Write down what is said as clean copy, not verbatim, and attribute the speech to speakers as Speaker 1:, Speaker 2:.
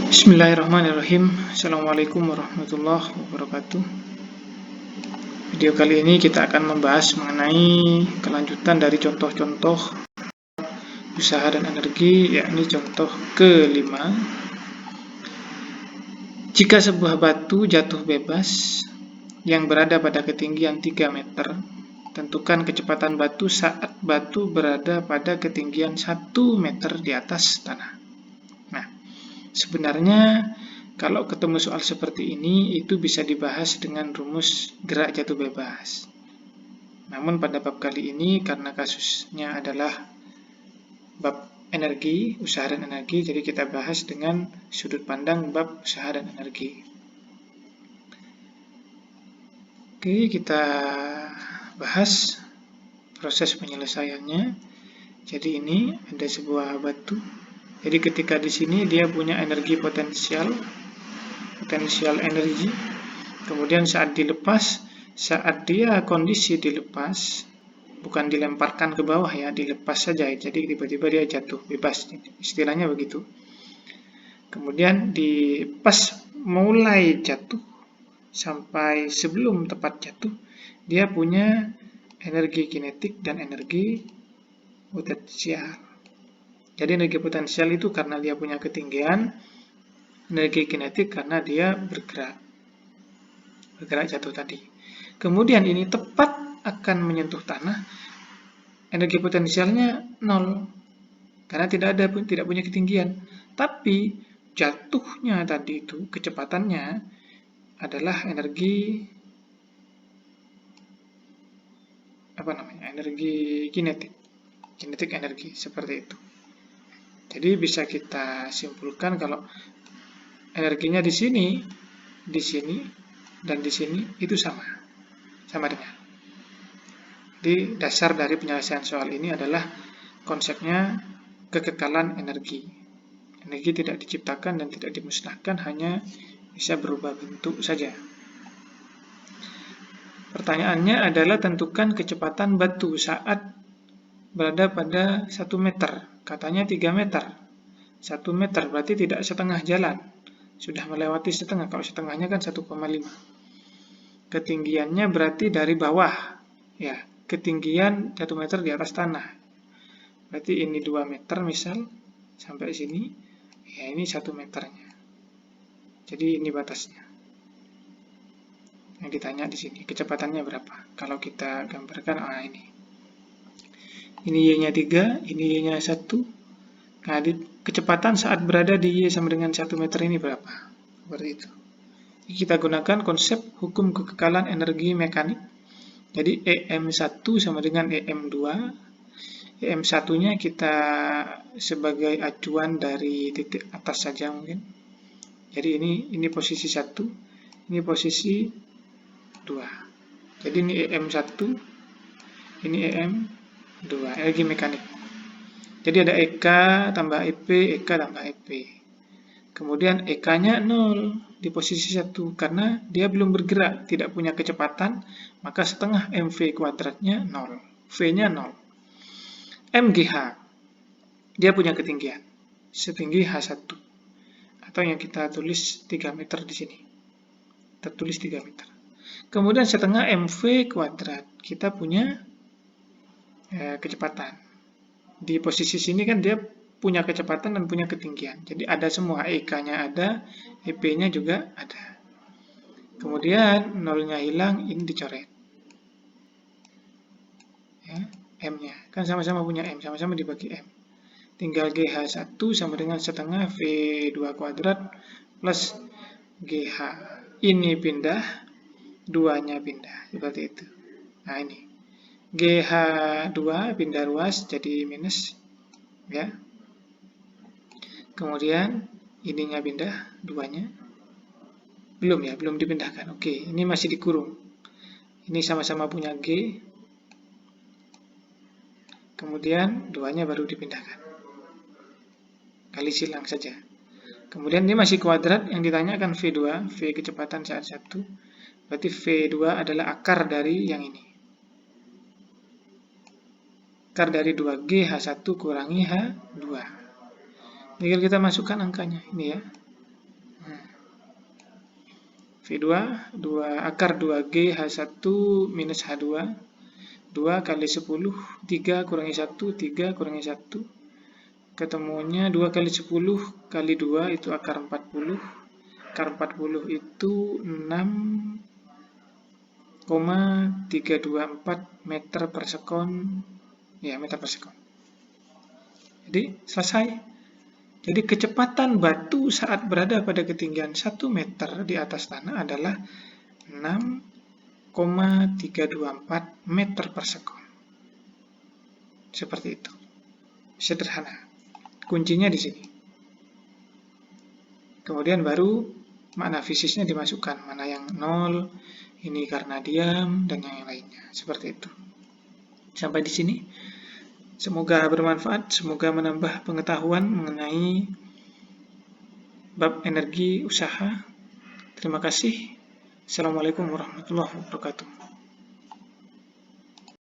Speaker 1: Bismillahirrahmanirrahim. Assalamualaikum warahmatullahi wabarakatuh. Video kali ini kita akan membahas mengenai kelanjutan dari contoh-contoh usaha dan energi, yakni contoh kelima. Jika sebuah batu jatuh bebas yang berada pada ketinggian 3 meter, tentukan kecepatan batu saat batu berada pada ketinggian 1 meter di atas tanah. Nah, sebenarnya kalau ketemu soal seperti ini, itu bisa dibahas dengan rumus gerak jatuh bebas. Namun pada bab kali ini, karena kasusnya adalah bab energi, usaha dan energi, jadi kita bahas dengan sudut pandang bab usaha dan energi. Oke, kita bahas proses penyelesaiannya. Jadi ini ada sebuah batu. Jadi ketika di sini dia punya energi potensial energi. Kemudian saat dilepas, saat dia kondisi dilepas, bukan dilemparkan ke bawah ya, dilepas saja. Jadi tiba-tiba dia jatuh bebas, istilahnya begitu. Kemudian di pas mulai jatuh sampai sebelum tepat jatuh, dia punya energi kinetik dan energi potensial. Jadi energi potensial itu karena dia punya ketinggian, energi kinetik karena dia bergerak jatuh tadi. Kemudian ini tepat akan menyentuh tanah, energi potensialnya 0 karena tidak punya ketinggian. Tapi jatuhnya tadi itu kecepatannya adalah energi energi kinetik energi seperti itu. Jadi bisa kita simpulkan kalau energinya di sini, dan di sini itu sama dengan. Jadi dasar dari penyelesaian soal ini adalah konsepnya kekekalan energi. Energi tidak diciptakan dan tidak dimusnahkan, hanya bisa berubah bentuk saja. Pertanyaannya adalah tentukan kecepatan batu saat berada pada 1 meter. Katanya 3 meter. 1 meter berarti tidak setengah jalan. Sudah melewati setengah. Kalau setengahnya kan 1,5. Ketinggiannya berarti dari bawah. Ya, ketinggian 1 meter di atas tanah. Berarti ini 2 meter misal. Sampai sini. Ya, ini 1 meternya. Jadi ini batasnya. Yang ditanya di sini, kecepatannya berapa? Kalau kita gambarkan, ini. Ini Y-nya 3, ini Y-nya 1. Nah, kecepatan saat berada di Y sama dengan 1 meter ini berapa? Seperti itu. Kita gunakan konsep hukum kekekalan energi mekanik. Jadi EM1 sama dengan EM2. EM1-nya kita sebagai acuan dari titik atas saja mungkin. Jadi ini posisi 1, ini posisi 2. Jadi ini EM1, ini EM2, energi mekanik. Jadi ada EK tambah EP, EK tambah EP. Kemudian EK-nya 0 di posisi 1 karena dia belum bergerak, tidak punya kecepatan, maka setengah MV kuadratnya 0. V-nya 0. MGH, dia punya ketinggian, setinggi H1. Atau yang kita tulis 3 meter di sini. Tertulis 3 meter. Kemudian setengah MV kuadrat, kita punya kecepatan. Di posisi sini kan dia punya kecepatan dan punya ketinggian. Jadi ada semua, EK-nya ada, EP-nya juga ada. Kemudian 0-nya hilang, ini dicoret. Ya, M-nya. Kan sama-sama punya M, sama-sama dibagi M. Tinggal GH1 sama dengan setengah V2 kuadrat plus GH. Ini pindah, 2-nya pindah. Seperti itu. Nah ini. GH2 pindah ruas jadi minus. Ya. Kemudian ininya pindah, 2-nya. Belum dipindahkan. Oke, ini masih dikurung. Ini sama-sama punya G. Kemudian 2-nya baru dipindahkan. Kali silang saja. Kemudian ini masih kuadrat, yang ditanyakan V2, V kecepatan saat 1. Berarti V2 adalah akar dari yang ini. Akar dari 2G H1 kurangi H2. Tinggal kita masukkan angkanya, ini ya. V2, 2 akar 2G H1 minus H2, 2 kali 10, 3 kurangi 1, 3 kurangi 1, ketemunya 2 kali 10 kali 2 itu akar 40, akar 40 itu 6,324 meter per sekon, ya meter per sekon. Jadi selesai. Jadi kecepatan batu saat berada pada ketinggian 1 meter di atas tanah adalah 6,324 meter per sekon. Seperti itu. Sederhana. Kuncinya di sini. Kemudian baru makna fisiknya dimasukkan. Mana yang 0, ini karena diam, dan yang lainnya. Seperti itu. Sampai di sini. Semoga bermanfaat, semoga menambah pengetahuan mengenai bab energi usaha. Terima kasih. Assalamualaikum warahmatullahi wabarakatuh.